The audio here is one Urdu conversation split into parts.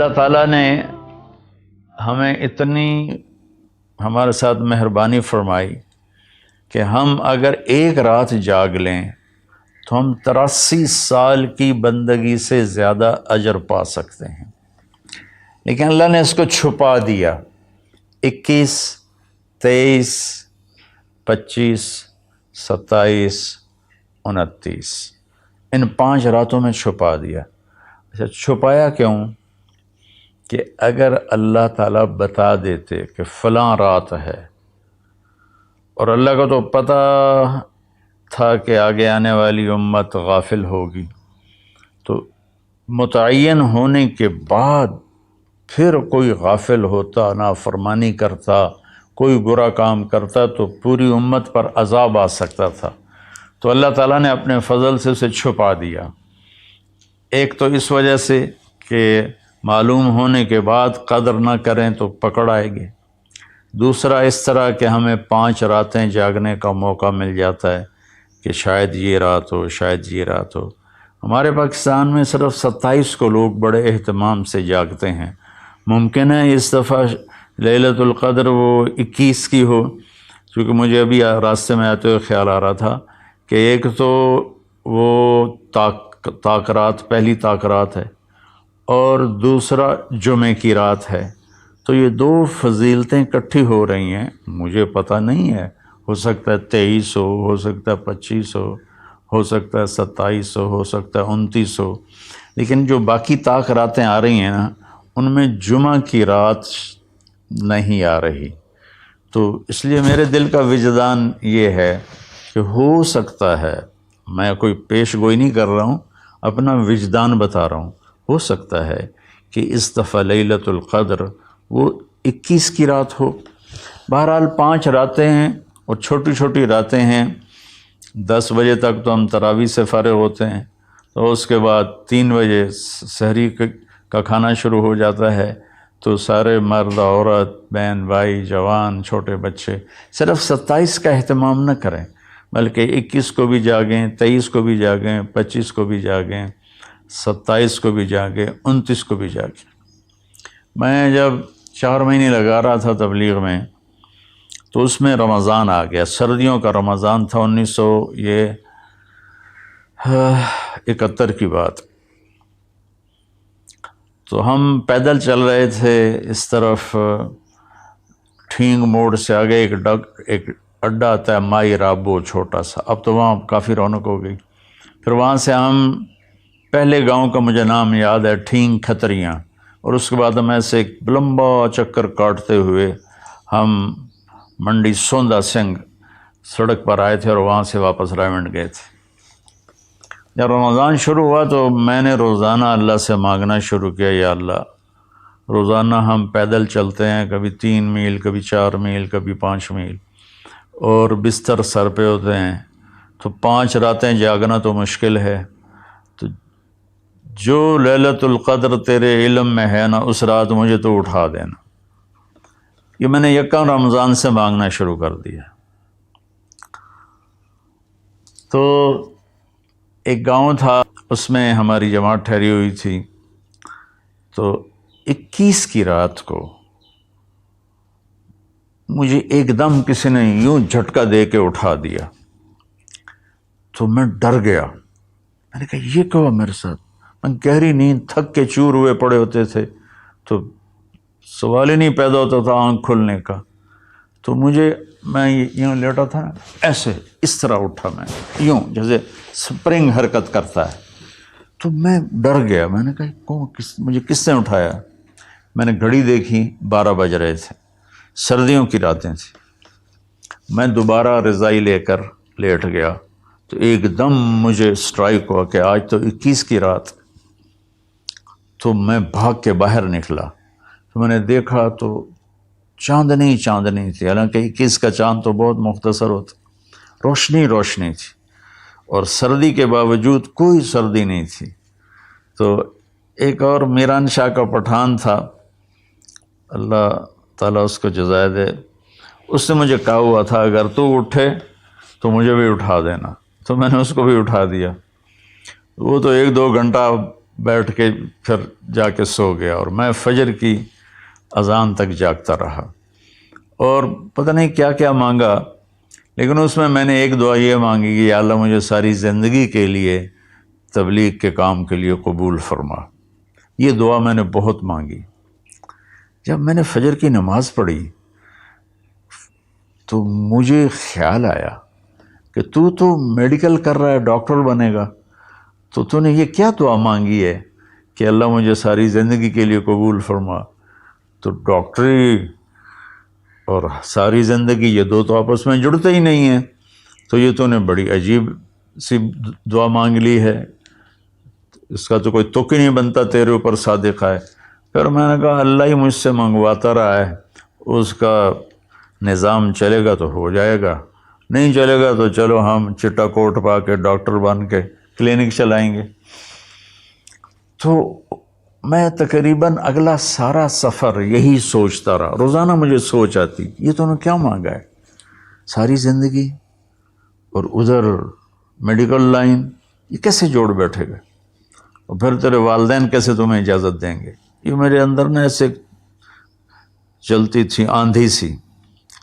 اللہ تعالیٰ نے ہمیں اتنی ہمارے ساتھ مہربانی فرمائی کہ ہم اگر ایک رات جاگ لیں تو ہم 83 سال کی بندگی سے زیادہ اجر پا سکتے ہیں، لیکن اللہ نے اس کو چھپا دیا۔ 21، 23، 25، 27، 29 ان 5 راتوں میں چھپا دیا۔ اچھا، چھپایا کیوں؟ کہ اگر اللہ تعالیٰ بتا دیتے کہ فلاں رات ہے، اور اللہ کو تو پتہ تھا کہ آگے آنے والی امت غافل ہوگی، تو متعین ہونے کے بعد پھر کوئی غافل ہوتا، نافرمانی کرتا، کوئی برا کام کرتا تو پوری امت پر عذاب آ سکتا تھا۔ تو اللہ تعالیٰ نے اپنے فضل سے اسے چھپا دیا۔ ایک تو اس وجہ سے کہ معلوم ہونے کے بعد قدر نہ کریں تو پکڑ آئے گی، دوسرا اس طرح کہ ہمیں 5 راتیں جاگنے کا موقع مل جاتا ہے کہ شاید یہ رات ہو، شاید یہ رات ہو۔ ہمارے پاکستان میں صرف 27 کو لوگ بڑے اہتمام سے جاگتے ہیں۔ ممکن ہے اس دفعہ لیلۃ القدر وہ 21 کی ہو، کیونکہ مجھے ابھی راستے میں آتے ہوئے خیال آ رہا تھا کہ ایک تو وہ تاک پہلی رات ہے اور دوسرا جمعے کی رات ہے، تو یہ 2 فضیلتیں اکٹھی ہو رہی ہیں۔ مجھے پتہ نہیں ہے، ہو سکتا ہے 23 ہو سکتا ہے 25 ہو سکتا ہے 27 ہو سکتا ہے 29 ہو، لیکن جو باقی راتیں آ رہی ہیں نا، ان میں جمعہ کی رات نہیں آ رہی۔ تو اس لیے میرے دل کا وجدان یہ ہے کہ ہو سکتا ہے، میں کوئی پیش گوئی نہیں کر رہا ہوں، اپنا وجدان بتا رہا ہوں، ہو سکتا ہے کہ اس دفعہ لیلۃ القدر وہ 21 کی رات ہو۔ بہرحال 5 راتیں ہیں اور چھوٹی چھوٹی راتیں ہیں۔ 10 بجے تک تو ہم تراویح سے فارغ ہوتے ہیں، تو اس کے بعد 3 بجے سحری کا کھانا شروع ہو جاتا ہے، تو سارے مرد، عورت، بہن بھائی، جوان، چھوٹے بچے صرف 27 کا اہتمام نہ کریں، بلکہ 21 کو بھی جاگیں، 23 کو بھی جاگیں، 25 کو بھی جاگیں، 27 کو بھی جاگیں، 29 کو بھی جاگیں۔ میں جب 4 مہینے لگا رہا تھا تبلیغ میں، تو اس میں رمضان آ گیا، سردیوں کا رمضان تھا، 1971 کی بات۔ تو ہم پیدل چل رہے تھے، اس طرف ٹھینگ موڑ سے آگے ایک اڈا آتا ہے مائی رابو، چھوٹا سا، اب تو وہاں کافی رونق ہو گئی۔ پھر وہاں سے ہم پہلے گاؤں کا مجھے نام یاد ہے، ٹھینگ کھتریاں، اور اس کے بعد ہم ایسے ایک لمبا چکر کاٹتے ہوئے ہم منڈی سوندا سنگھ سڑک پر آئے تھے اور وہاں سے واپس رائمنڈ گئے تھے۔ جب رمضان شروع ہوا تو میں نے روزانہ اللہ سے مانگنا شروع کیا، یا اللہ، روزانہ ہم پیدل چلتے ہیں، کبھی 3 میل، کبھی 4 میل، کبھی 5 میل، اور بستر سر پہ ہوتے ہیں، تو 5 راتیں جاگنا تو مشکل ہے، تو جو لیلۃ القدر تیرے علم میں ہے نا، اس رات مجھے تو اٹھا دینا۔ یہ میں نے یکم رمضان سے مانگنا شروع کر دیا۔ تو ایک گاؤں تھا، اس میں ہماری جماعت ٹھہری ہوئی تھی، تو 21 کی رات کو مجھے ایک دم کسی نے یوں جھٹکا دے کے اٹھا دیا، تو میں ڈر گیا۔ میں نے کہا یہ کیا ہوا میرے ساتھ؟ میں گہری نیند، تھک کے چور ہوئے پڑے ہوتے تھے، تو سوال ہی نہیں پیدا ہوتا تھا آنکھ کھلنے کا۔ تو میں یوں لیٹا تھا، ایسے اس طرح اٹھا، میں یوں جیسے سپرنگ حرکت کرتا ہے، تو میں ڈر گیا۔ میں نے کہا مجھے کس نے اٹھایا؟ میں نے گھڑی دیکھی، 12 بج رہے تھے، سردیوں کی راتیں تھیں۔ میں دوبارہ رضائی لے کر لیٹ گیا، تو ایک دم مجھے اسٹرائک ہوا کہ آج تو 21 کی رات۔ تو میں بھاگ کے باہر نکلا، تو میں نے دیکھا تو چاندنی تھی، حالانکہ 21 کا چاند تو بہت مختصر ہوتا، روشنی تھی، اور سردی کے باوجود کوئی سردی نہیں تھی۔ تو ایک اور میران شاہ کا پٹھان تھا، اللہ تعالیٰ اس کو جزائے دے، اس نے مجھے کہا ہوا تھا اگر تو اٹھے تو مجھے بھی اٹھا دینا، تو میں نے اس کو بھی اٹھا دیا۔ وہ تو 1-2 گھنٹہ بیٹھ کے پھر جا کے سو گیا، اور میں فجر کی اذان تک جاگتا رہا، اور پتہ نہیں کیا کیا مانگا، لیکن اس میں نے ایک دعا یہ مانگی کہ یا اللہ مجھے ساری زندگی کے لیے تبلیغ کے کام کے لیے قبول فرما۔ یہ دعا میں نے بہت مانگی۔ جب میں نے فجر کی نماز پڑھی تو مجھے خیال آیا کہ تو میڈیکل کر رہا ہے، ڈاکٹر بنے گا، تو نے یہ کیا دعا مانگی ہے کہ اللہ مجھے ساری زندگی کے لیے قبول فرما؟ تو ڈاکٹری اور ساری زندگی یہ دو تو آپس میں جڑتے ہی نہیں ہیں، تو یہ تو نے بڑی عجیب سی دعا مانگ لی ہے، اس کا تو کوئی تک ہی نہیں بنتا تیرے اوپر صادق ہے۔ پھر میں نے کہا اللہ ہی مجھ سے منگواتا رہا ہے، اس کا نظام چلے گا تو ہو جائے گا، نہیں چلے گا تو چلو ہم چٹا کوٹ پا کے ڈاکٹر بن کے کلینک چلائیں گے۔ تو میں تقریباً اگلا سارا سفر یہی سوچتا رہا، روزانہ مجھے سوچ آتی یہ تو نے کیا مانگا ہے، ساری زندگی اور ادھر میڈیکل لائن، یہ کیسے جوڑ بیٹھے گا، اور پھر تیرے والدین کیسے تمہیں اجازت دیں گے؟ یہ میرے اندر نہ ایسے چلتی تھی آندھی سی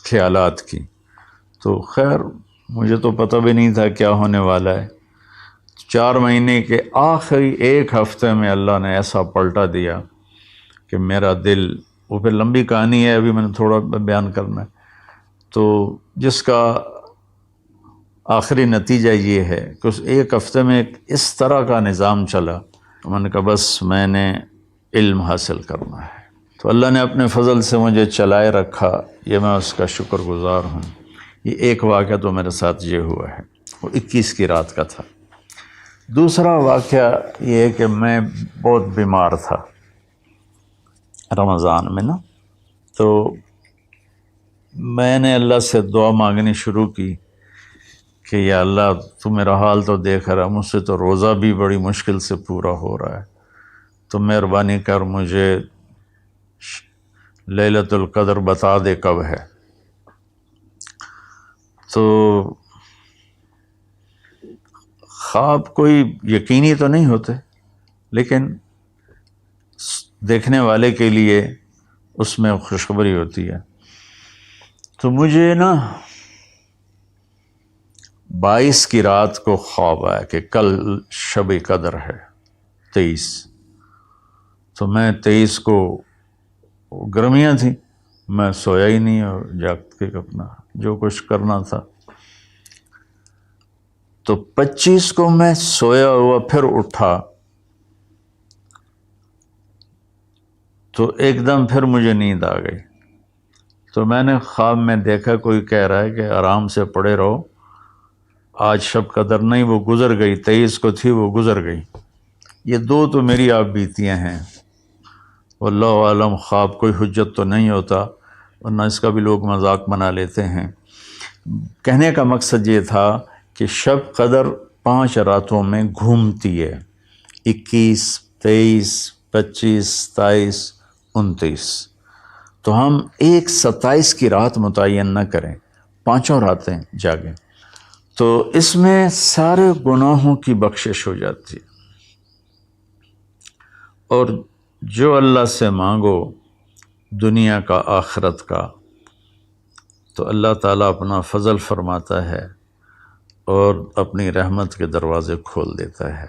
خیالات کی۔ تو خیر مجھے تو پتہ بھی نہیں تھا کیا ہونے والا ہے۔ 4 مہینے کے آخری 1 ہفتے میں اللہ نے ایسا پلٹا دیا کہ میرا دل، وہ پھر لمبی کہانی ہے، ابھی میں نے تھوڑا بیان کرنا ہے، تو جس کا آخری نتیجہ یہ ہے کہ اس 1 ہفتے میں اس طرح کا نظام چلا، میں نے کہا بس میں نے علم حاصل کرنا ہے۔ تو اللہ نے اپنے فضل سے مجھے چلائے رکھا، یہ میں اس کا شکر گزار ہوں۔ یہ ایک واقعہ تو میرے ساتھ یہ ہوا ہے، وہ 21 کی رات کا تھا۔ دوسرا واقعہ یہ ہے کہ میں بہت بیمار تھا رمضان میں نا، تو میں نے اللہ سے دعا مانگنی شروع کی کہ یا اللہ تو میرا حال تو دیکھ رہا، مجھ سے تو روزہ بھی بڑی مشکل سے پورا ہو رہا ہے، تو مہربانی کر مجھے لیلۃ القدر بتا دے کب ہے۔ تو خواب کوئی یقینی تو نہیں ہوتے، لیکن دیکھنے والے کے لیے اس میں خوشخبری ہوتی ہے۔ تو مجھے نا 22 کی رات کو خواب آیا کہ کل شب قدر ہے 23۔ تو میں 23 کو گرمیاں تھیں، میں سویا ہی نہیں اور جاگ کے اپنا جو کچھ کرنا تھا۔ تو 25 کو میں سویا ہوا پھر اٹھا، تو ایک دم پھر مجھے نیند آ گئی۔ تو میں نے خواب میں دیکھا کوئی کہہ رہا ہے کہ آرام سے پڑے رہو، آج شب قدر نہیں، وہ گزر گئی، 23 کو تھی وہ گزر گئی۔ یہ 2 تو میری آپ بیتیاں ہیں، واللہ عالم خواب کوئی حجت تو نہیں ہوتا، ورنہ اس کا بھی لوگ مذاق بنا لیتے ہیں۔ کہنے کا مقصد یہ تھا کہ شب قدر 5 راتوں میں گھومتی ہے، 21، 23، 25، 27، 29۔ تو ہم ایک 27 کی رات متعین نہ کریں، 5 راتیں جاگیں، تو اس میں سارے گناہوں کی بخشش ہو جاتی ہے، اور جو اللہ سے مانگو دنیا کا آخرت کا، تو اللہ تعالیٰ اپنا فضل فرماتا ہے اور اپنی رحمت کے دروازے کھول دیتا ہے۔